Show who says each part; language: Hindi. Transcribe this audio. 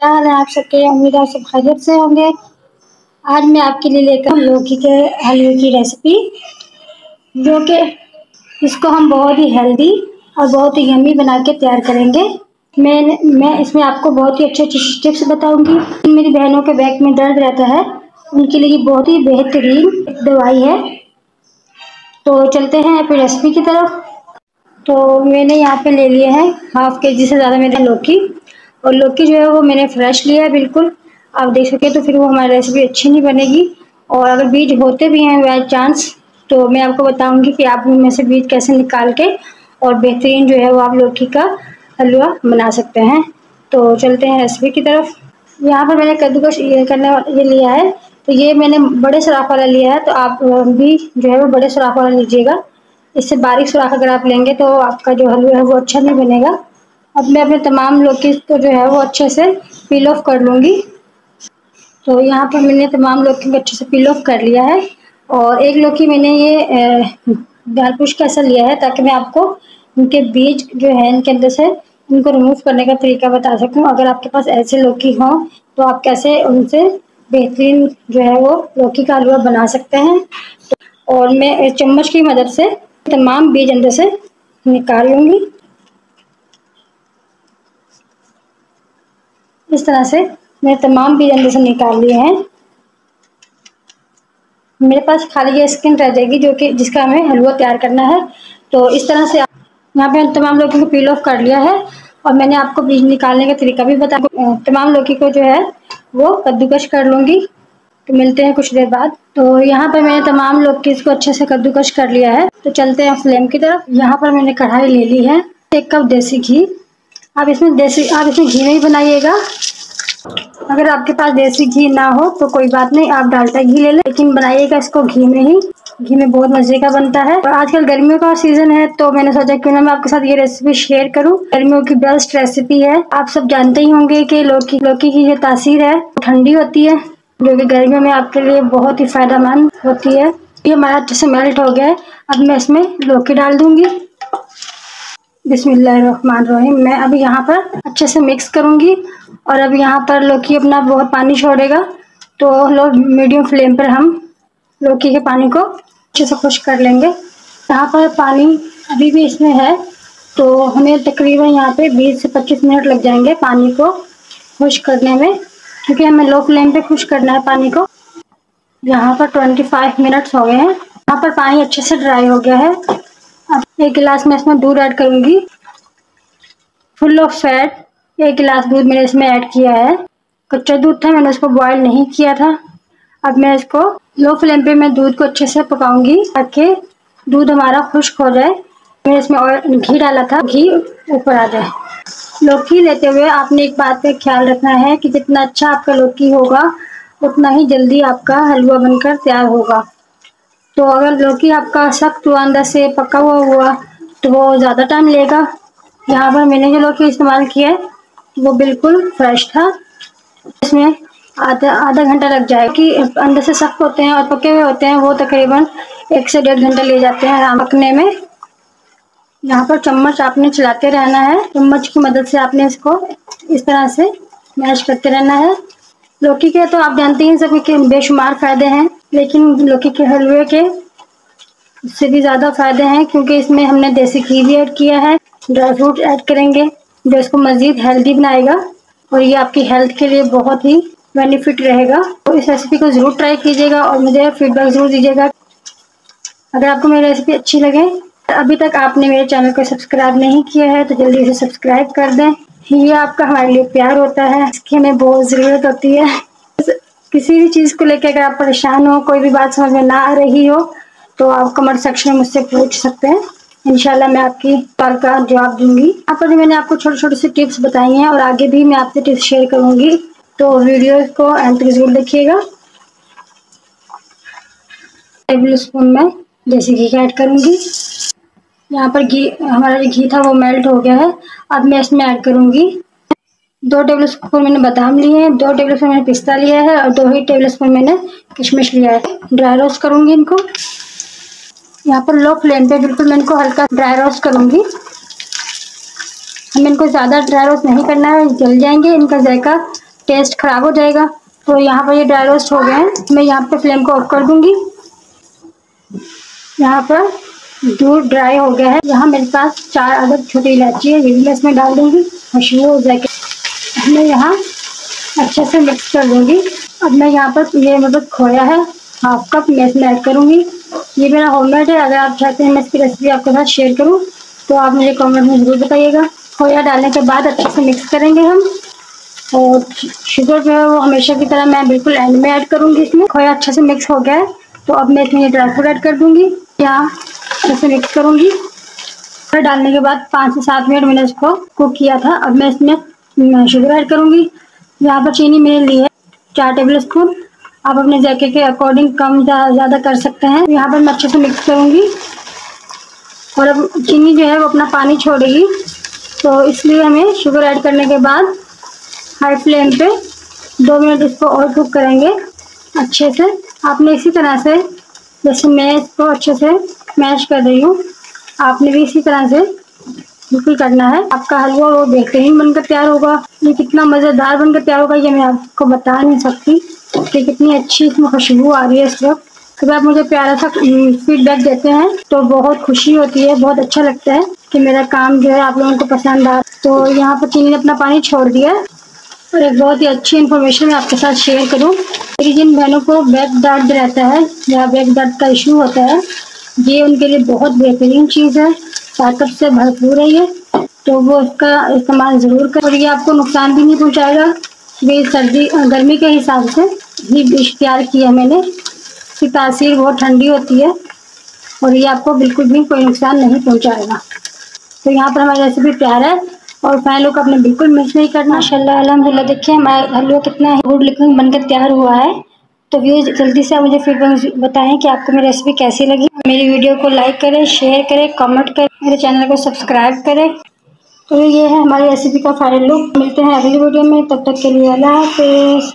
Speaker 1: क्या हाल है आप सबके। उम्मीद है सब खैरियत से होंगे। आज मैं आपके लिए लेकर लौकी के हलवे की रेसिपी, जो कि इसको हम बहुत ही हेल्दी और बहुत ही यम्मी बना के तैयार करेंगे। मैं इसमें आपको बहुत ही अच्छे अच्छे टिप्स बताऊंगी। मेरी बहनों के बैक में दर्द रहता है, उनके लिए बहुत ही बेहतरीन दवाई है। तो चलते हैं अपनी रेसिपी की तरफ। तो मैंने यहाँ पे ले लिए हैं हाफ के जी से ज़्यादा मेरे लौकी, और लौकी जो है वो मैंने फ्रेश लिया है बिल्कुल। आप देख सके तो फिर वो हमारी रेसिपी अच्छी नहीं बनेगी। और अगर बीज होते भी हैं बाई चांस, तो मैं आपको बताऊंगी कि आप उनमें से बीज कैसे निकाल के और बेहतरीन जो है वो आप लौकी का हलवा बना सकते हैं। तो चलते हैं रेसिपी की तरफ। यहाँ पर मैंने कद्दूकस ये लिया है, तो ये मैंने बड़े सुराख वाला लिया है। तो आप भी जो है वो बड़े सुराख वाला लीजिएगा। इससे बारीक सुराख अगर आप लेंगे तो आपका जो हलवा है वो अच्छा नहीं बनेगा। अब मैं अपने तमाम लौकी को जो है वो अच्छे से पील ऑफ कर लूँगी। तो यहाँ पर मैंने तमाम लौकी को अच्छे से पील ऑफ कर लिया है। और एक लौकी मैंने ये दालपुश का ऐसा लिया है, ताकि मैं आपको इनके बीज जो है इनके अंदर से इनको रिमूव करने का तरीका बता सकूँ। अगर आपके पास ऐसे लौकी हों तो आप कैसे उनसे बेहतरीन जो है वो लौकी का हलवा बना सकते हैं। और मैं चम्मच की मदद से तमाम बीज अंदर से निकाल लूँगी। इस तरह से मैं तमाम बीज अंदर से निकाल लिए हैं। मेरे पास खाली ये स्किन रह जाएगी जो कि जिसका हमें हलवा तैयार करना है। तो इस तरह से यहाँ पे तमाम लौकी को पील ऑफ कर लिया है, और मैंने आपको बीज निकालने का तरीका भी बताया। तमाम लौकी को जो है वो कद्दूकस कर लूँगी। तो मिलते हैं कुछ देर बाद। तो यहाँ पर मैंने तमाम लौकी को अच्छे से कद्दूकस कर लिया है। तो चलते हैं फ्लेम की तरफ। यहाँ पर मैंने कढ़ाई ले ली है, 1 कप देसी घी। आप इसमें घी में ही बनाइएगा। अगर आपके पास देसी घी ना हो तो कोई बात नहीं, आप डालडा घी ले लें, लेकिन बनाइएगा इसको घी में ही। घी में बहुत मजे का बनता है। और आजकल गर्मियों का सीजन है, तो मैंने सोचा क्यों ना मैं आपके साथ ये रेसिपी शेयर करूं। गर्मियों की बेस्ट रेसिपी है। आप सब जानते ही होंगे कि लौकी की जो तासीर है ठंडी होती है, जो कि गर्मियों में आपके लिए बहुत ही फायदेमंद होती है। ये हमारा अच्छे से मेल्ट हो गया है। अब मैं इसमें लौकी डाल दूंगी। बिस्मिल्लाहिर्रहमानिर्रहीम। मैं अभी यहाँ पर अच्छे से मिक्स करूँगी। और अब यहाँ पर लौकी अपना बहुत पानी छोड़ेगा, तो मीडियम फ्लेम पर हम लौकी के पानी को अच्छे से खुश्क कर लेंगे। यहाँ पर पानी अभी भी इसमें है, तो हमें तकरीबन यहाँ पे 20 से 25 मिनट लग जाएंगे पानी को खुश्क करने में, क्योंकि हमें लो फ्लेम पे खुश्क करना है पानी को। यहाँ पर 25 मिनट्स हो गए हैं। यहाँ पर पानी अच्छे से ड्राई हो गया है। अब 1 गिलास में इसमें दूध ऐड करूँगी, फुल ऑफ फैट। 1 गिलास दूध मैंने इसमें ऐड किया है। कच्चा दूध था, मैंने उसको बॉयल नहीं किया था। अब मैं इसको लो फ्लेम पे मैं दूध को अच्छे से पकाऊंगी, ताकि दूध हमारा खुश्क हो जाए। मैंने इसमें घी डाला था, घी ऊपर आ जाए। लौकी लेते हुए आपने एक बात का ख्याल रखना है कि जितना अच्छा आपका लौकी होगा, उतना ही जल्दी आपका हलवा बनकर तैयार होगा। तो अगर लौकी आपका सख्त हुआ, अंदर से पका हुआ तो वो ज़्यादा टाइम लेगा। यहाँ पर मैंने जो लौकी इस्तेमाल किया है वो बिल्कुल फ्रेश था। इसमें आधा घंटा लग जाएगा, कि अंदर से सख्त होते हैं और पके हुए होते हैं वो तकरीबन 1 से 1.5 घंटा ले जाते हैं पकने में। यहाँ पर चम्मच आपने चलाते रहना है। चम्मच की मदद से आपने इसको इस तरह से मैश करते रहना है। लौकी के तो आप जानते हैं सभी के बेशुमार फ़ायदे हैं, लेकिन लौकी के हलवे के इससे भी ज़्यादा फ़ायदे हैं, क्योंकि इसमें हमने देसी घी भी ऐड किया है। ड्राई फ्रूट ऐड करेंगे जो इसको मज़ीद हेल्दी बनाएगा, और ये आपकी हेल्थ के लिए बहुत ही बेनिफिट रहेगा। तो इस रेसिपी को ज़रूर ट्राई कीजिएगा और मुझे फीडबैक ज़रूर दीजिएगा। अगर आपको मेरी रेसिपी अच्छी लगे, अभी तक आपने मेरे चैनल को सब्सक्राइब नहीं किया है तो जल्दी से सब्सक्राइब कर दें। ये आपका हमारे लिए प्यार होता है, इसकी हमें बहुत ज़रूरत होती है। किसी भी चीज़ को लेकर अगर आप परेशान हो, कोई भी बात समझ में ना आ रही हो, तो आप कमेंट सेक्शन में मुझसे पूछ सकते हैं। इंशाल्लाह मैं आपकी सवाल का जवाब दूंगी। यहाँ पर मैंने आपको छोटे छोटे से टिप्स बताई हैं, और आगे भी मैं आपसे टिप्स शेयर करूंगी, तो वीडियो को एंड तक जरूर देखिएगा। टेबल स्पून में देसी घी ऐड करूंगी। यहाँ पर हमारा जो घी था वो मेल्ट हो गया है। अब मैं इसमें ऐड करूंगी 2 टेबल स्पून मैंने बादाम लिए हैं, 2 टेबल स्पून मैंने पिस्ता लिया है, और 2 ही टेबल स्पून मैंने किशमिश लिया है। ड्राई रोस्ट करूंगी इनको। यहाँ पर लो फ्लेम पे बिल्कुल मैं इनको हल्का ड्राई रोस्ट करूंगी। हमें इनको ज़्यादा ड्राई रोस्ट नहीं करना है, जल जाएंगे, इनका जायका टेस्ट खराब हो जाएगा। तो यहाँ पर ये ड्राई रोस्ट हो गए हैं, मैं यहाँ पे फ्लेम को ऑफ कर दूंगी। यहाँ पर दूध ड्राई हो गया है। यहाँ मेरे पास 4 अदद छोटी इलायची है, ये भी मैं इसमें डाल दूंगी, खुशबू हो जाएगी। मैं यहाँ अच्छे से मिक्स कर दूंगी। अब मैं यहाँ पर ये मेरे पास खोया है 1/2 कप, मैं इसमें ऐड करूँगी। ये मेरा होममेड है, अगर आप चाहते हैं मैं इसकी रेसिपी आपके साथ शेयर करूँ तो आप मुझे कमेंट में ज़रूर बताइएगा। खोया डालने के बाद अच्छे से मिक्स करेंगे हम, और शुगर जो है वो हमेशा की तरह मैं बिल्कुल एंड में ऐड करूँगी। इसमें खोया अच्छे से मिक्स हो गया है, तो अब मैं इसमें ये ड्राई फ्रूट ऐड कर दूँगी। यहाँ अच्छे से मिक्स करूँगी। खोया डालने के बाद 5 से 7 मिनट मैंने इसको कुक किया था। अब मैं इसमें शुगर ऐड करूँगी। यहाँ पर चीनी मैंने ली है 4 टेबल स्पून, आप अपने जायके के अकॉर्डिंग कम ज़्यादा कर सकते हैं। यहाँ पर मैं अच्छे से मिक्स करूँगी, और अब चीनी जो है वो अपना पानी छोड़ेगी, तो इसलिए हमें शुगर ऐड करने के बाद हाई फ्लेम पे 2 मिनट इसको और कुक करेंगे अच्छे से। आपने इसी तरह से, जैसे मैं इसको अच्छे से मैश कर रही हूँ, आपने भी इसी तरह से बिल्कुल करना है। आपका हलवा वो बेहतरीन बनकर तैयार होगा। ये कितना मज़ेदार बनकर तैयार होगा ये मैं आपको बता नहीं सकती कि कितनी अच्छी इसमें खुशबू आ रही है इस वक्त। जब आप मुझे प्यारा सा फीडबैक देते हैं तो बहुत खुशी होती है, बहुत अच्छा लगता है कि मेरा काम जो है आप लोगों को पसंद आ। तो यहाँ पर चीनी ने अपना पानी छोड़ दिया है। और एक बहुत ही अच्छी इन्फॉर्मेशन मैं आपके साथ शेयर करूँ, मेरी जिन बहनों को बैक दर्द रहता है या बैक दर्द का इशू होता है, ये उनके लिए बहुत बेहतरीन चीज़ है, ताकत से भरपूर है ये, तो वो इसका इस्तेमाल ज़रूर करें। और ये आपको नुकसान भी नहीं पहुँचाएगा। ये सर्दी गर्मी के हिसाब से ये डिश तैयार की है मैंने। इसकी तासीर बहुत ठंडी होती है और ये आपको बिल्कुल भी कोई नुकसान नहीं पहुँचाएगा। तो यहाँ पर हमारी रेसिपी तैयार है, और फैलों का आपने बिल्कुल मिस नहीं करना। माशाल्लाह अल्हम्दुलिल्लाह, देखिए हमारा हलवा कितना गुड लुकिंग बनकर तैयार हुआ है। तो व्यूअर्स जल्दी से आप मुझे फीडबैक बताएं कि आपको मेरी रेसिपी कैसी लगी। मेरी वीडियो को लाइक करें, शेयर करें, कमेंट करें, मेरे चैनल को सब्सक्राइब करें। तो ये है हमारी रेसिपी का फाइनल लुक। मिलते हैं अगली वीडियो में, तब तक के लिए अल्लाह हाफिज़।